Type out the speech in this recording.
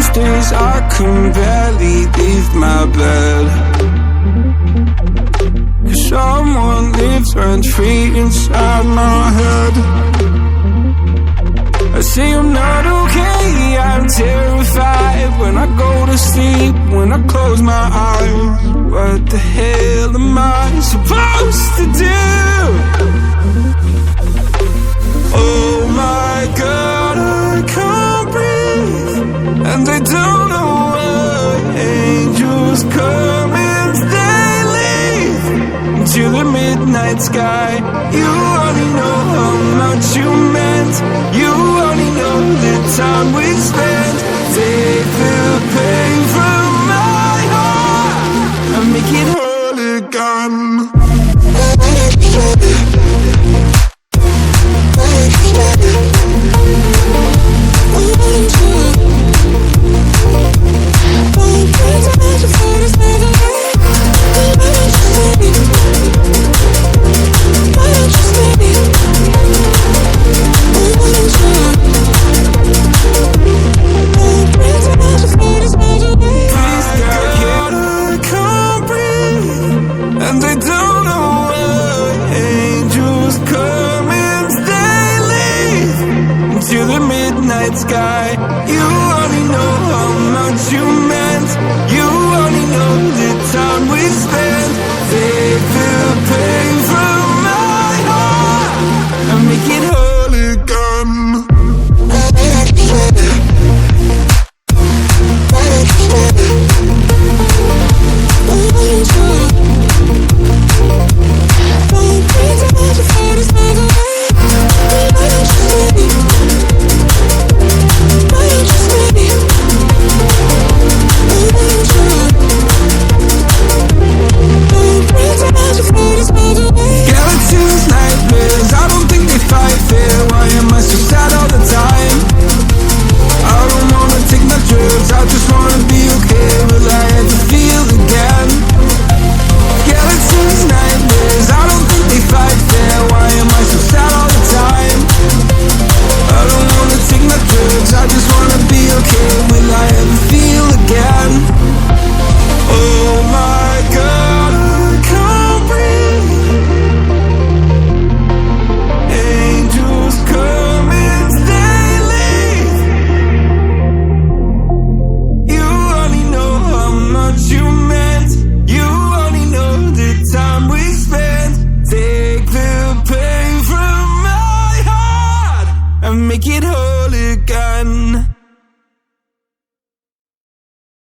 Most days I can barely leave my bed, 'cause someone lives rent-free inside my head. I say I'm not okay, I'm terrified when I go to sleep, when I close my eyes. What the hell am I supposed to do? Oh my God, I can't breathe, and I don't know why. Angels come and they leave into the midnight sky. You only know how much you meant, you only know the time we spent.